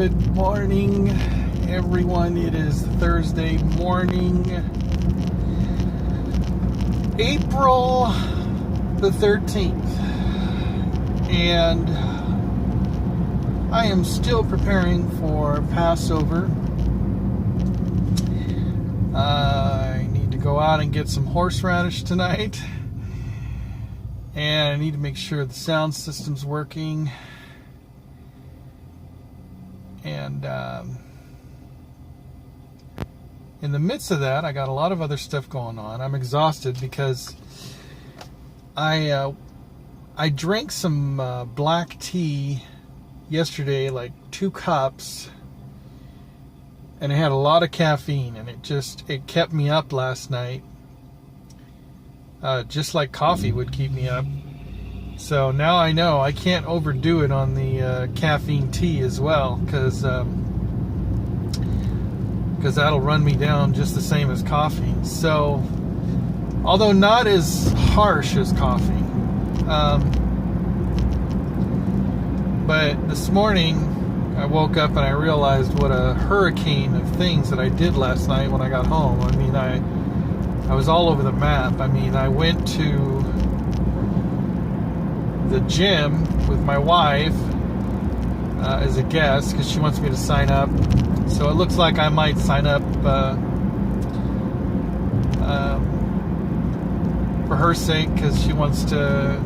Good morning, everyone. It is Thursday morning, April the 13th, and I am still preparing for Passover. I need to go out and get some horseradish tonight, and I need to make sure the sound system's working. And in the midst of that, I got a lot of other stuff going on. I'm exhausted because I drank some black tea yesterday, like 2 cups, and it had a lot of caffeine, and it kept me up last night, just like coffee would keep me up. So now I know I can't overdo it on the caffeine tea as well, because that'll run me down just the same as coffee. So, although not as harsh as coffee, but this morning I woke up and I realized what a hurricane of things that I did last night when I got home. I mean, I was all over the map. I mean, I went to the gym with my wife as a guest because she wants me to sign up. So it looks like I might sign up for her sake, because she wants to,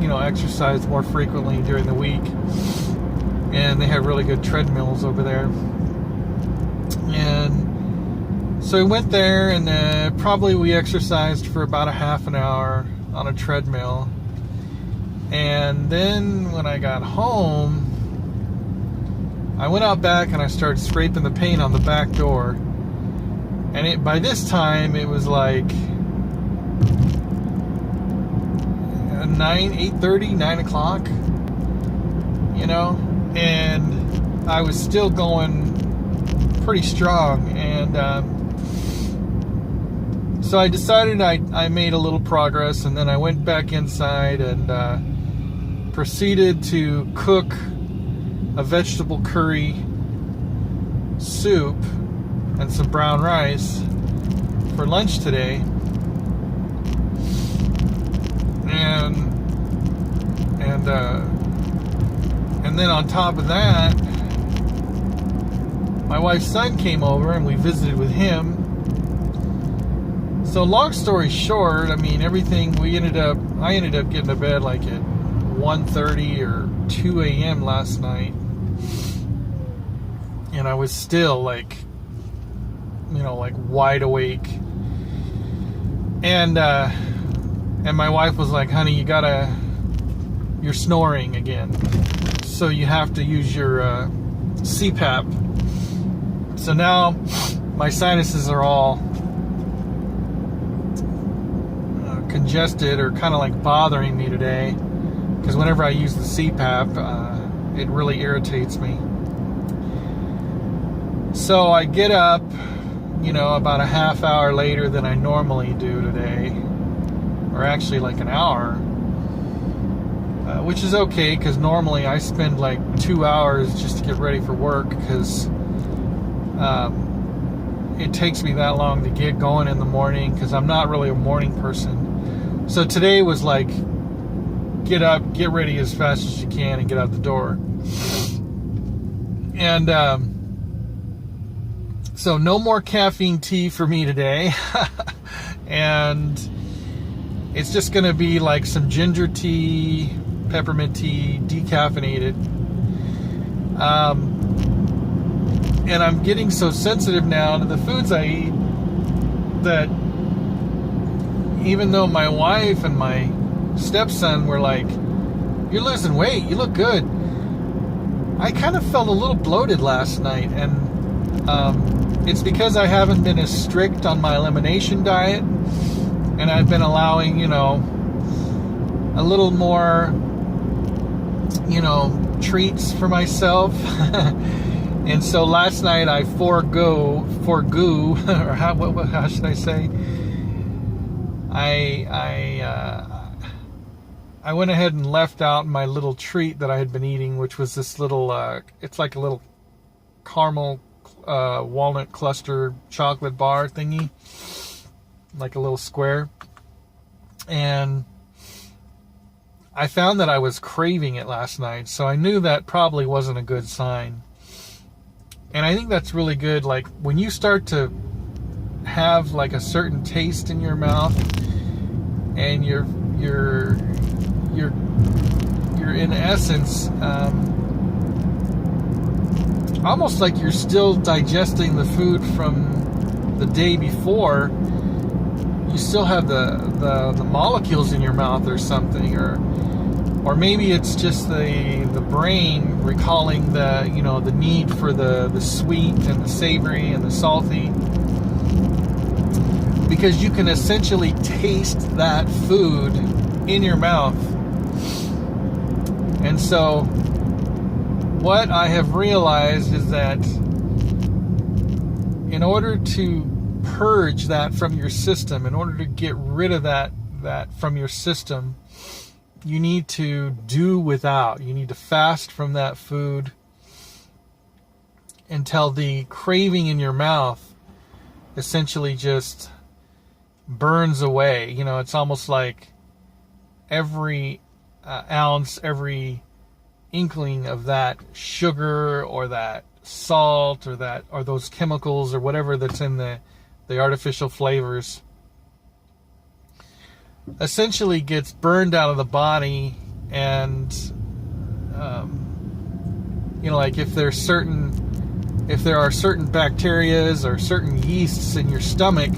exercise more frequently during the week. And they have really good treadmills over there. And so we went there, and probably we exercised for about a half an hour on a treadmill. And then when I got home, I went out back and I started scraping the paint on the back door. And by this time, it was like 8:30, 9 o'clock, and I was still going pretty strong. And so I decided I made a little progress, and then I went back inside and proceeded to cook a vegetable curry soup and some brown rice for lunch today. And then on top of that, my wife's son came over and we visited with him. So long story short, I mean, I ended up getting to bed like at 1:30 or 2 a.m. last night, and I was still like wide awake. And my wife was like, "Honey, you're snoring again, so you have to use your CPAP." So now my sinuses are all congested, or kind of like bothering me today, because whenever I use the CPAP, it really irritates me. So I get up, about a half hour later than I normally do today, or actually like an hour, which is okay, because normally I spend like 2 hours just to get ready for work, because it takes me that long to get going in the morning, because I'm not really a morning person. So today was like, get up, get ready as fast as you can, and get out the door. And so no more caffeine tea for me today. And it's just going to be like some ginger tea, peppermint tea, decaffeinated. And I'm getting so sensitive now to the foods I eat that even though my wife and my stepson were like, "You're losing weight, you look good," I kind of felt a little bloated last night. And it's because I haven't been as strict on my elimination diet, and I've been allowing, a little more, treats for myself. And so last night I forgo, or how should I say? I went ahead and left out my little treat that I had been eating, which was this little, it's like a little caramel walnut cluster chocolate bar thingy, like a little square. And I found that I was craving it last night, so I knew that probably wasn't a good sign. And I think that's really good. Like when you start to have like a certain taste in your mouth, and you're in essence almost like you're still digesting the food from the day before. You still have the molecules in your mouth or something, or maybe it's just the brain recalling the need for the sweet and the savory and the salty, because you can essentially taste that food in your mouth. And so what I have realized is that in order to purge that from your system, in order to get rid of that from your system, you need to do without. You need to fast from that food until the craving in your mouth essentially just burns away. It's almost like every ounce, every inkling of that sugar or that salt or those chemicals or whatever that's in the artificial flavors essentially gets burned out of the body. And like if there are certain bacterias or certain yeasts in your stomach,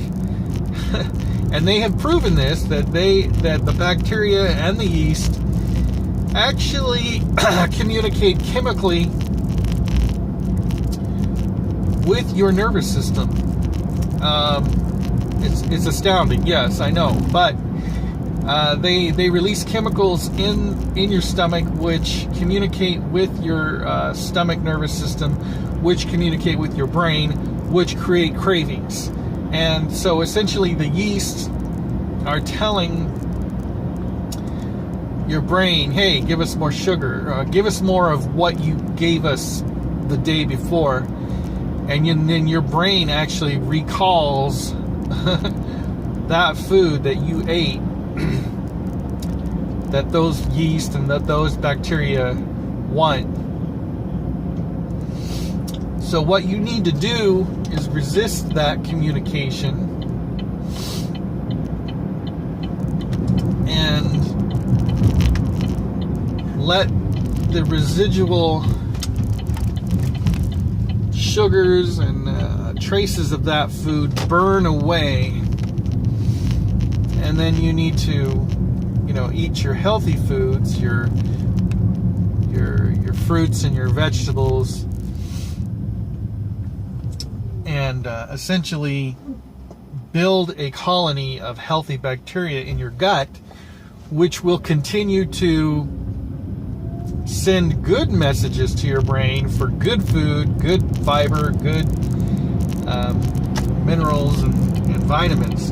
and they have proven this, that the bacteria and the yeast actually communicate chemically with your nervous system. It's astounding, yes, I know, but they release chemicals in your stomach which communicate with your stomach nervous system, which communicate with your brain, which create cravings. And so essentially the yeasts are telling your brain, hey, give us more sugar, give us more of what you gave us the day before. And then your brain actually recalls that food that you ate, that those yeast and that those bacteria want. So what you need to do is resist that communication and let the residual sugars and traces of that food burn away. And then you need to, eat your healthy foods, your fruits and your vegetables, and essentially build a colony of healthy bacteria in your gut, which will continue to send good messages to your brain for good food, good fiber, good minerals and vitamins.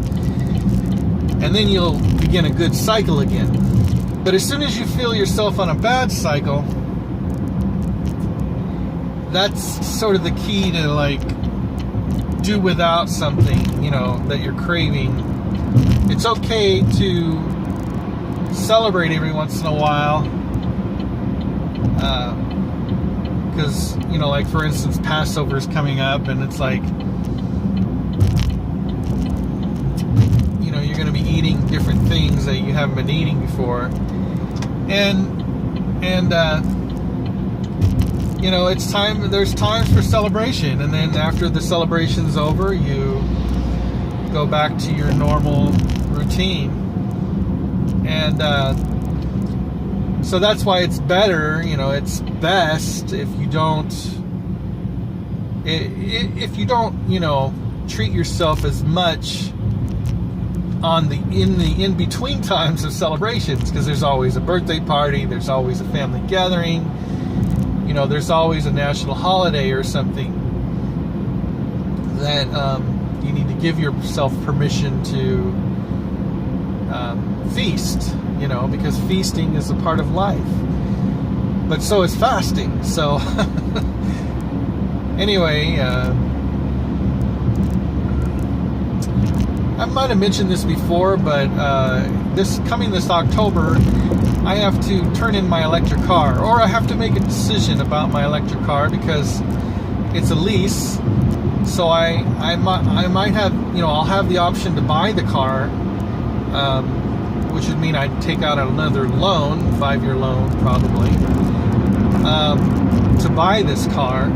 And then you'll begin a good cycle again. But as soon as you feel yourself on a bad cycle, that's sort of the key to do without something, that you're craving. It's okay to celebrate every once in a while. Because, like for instance, Passover is coming up, and it's like, you're going to be eating different things that you haven't been eating before. And it's time, there's times for celebration, and then after the celebration's over, you go back to your normal routine. And so that's why it's better, it's best if you don't treat yourself as much in the in-between times of celebrations, because there's always a birthday party, there's always a family gathering, there's always a national holiday or something that you need to give yourself permission to feast, because feasting is a part of life. But so is fasting. So Anyway, I might have mentioned this before, but this October, I have to turn in my electric car, or I have to make a decision about my electric car because it's a lease. So I might have, I'll have the option to buy the car, which would mean I'd take out another loan, 5-year loan probably, to buy this car.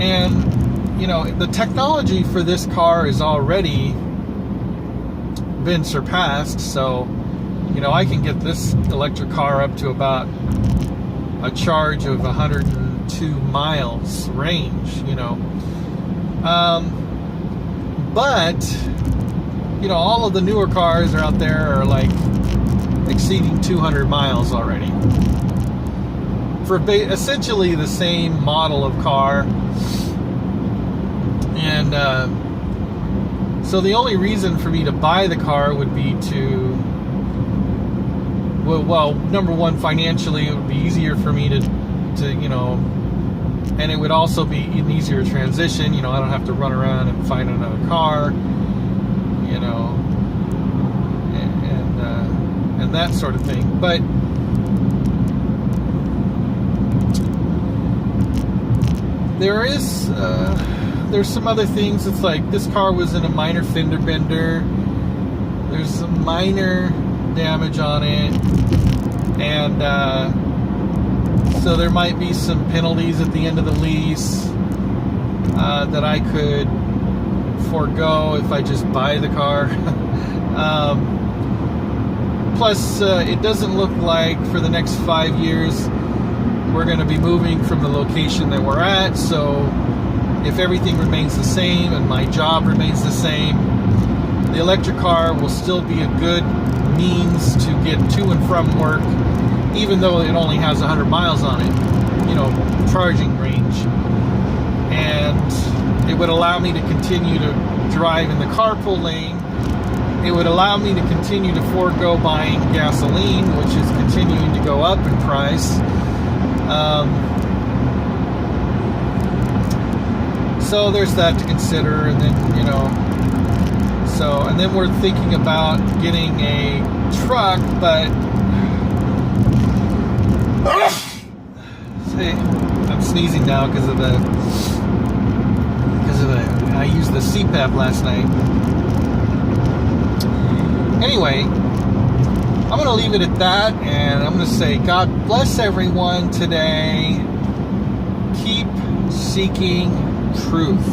And the technology for this car has already been surpassed, so I can get this electric car up to about a charge of 102 miles range, but all of the newer cars are out there are like exceeding 200 miles already for essentially the same model of car. And so the only reason for me to buy the car would be to, well, number one, financially, it would be easier for me to and it would also be an easier transition. I don't have to run around and find another car, and that sort of thing. But there's some other things. It's like this car was in a minor fender bender. There's some minor damage on it, and so there might be some penalties at the end of the lease that I could forego if I just buy the car. Plus, it doesn't look like for the next 5 years we're going to be moving from the location that we're at. So if everything remains the same and my job remains the same, the electric car will still be a good means to get to and from work, even though it only has 100 miles on it, charging range. And it would allow me to continue to drive in the carpool lane. It would allow me to continue to forego buying gasoline, which is continuing to go up in price. So there's that to consider. And then, and then we're thinking about getting a truck, but see, I'm sneezing now because of I used the CPAP last night. Anyway, I'm going to leave it at that, and I'm going to say God bless everyone today. Keep seeking truth.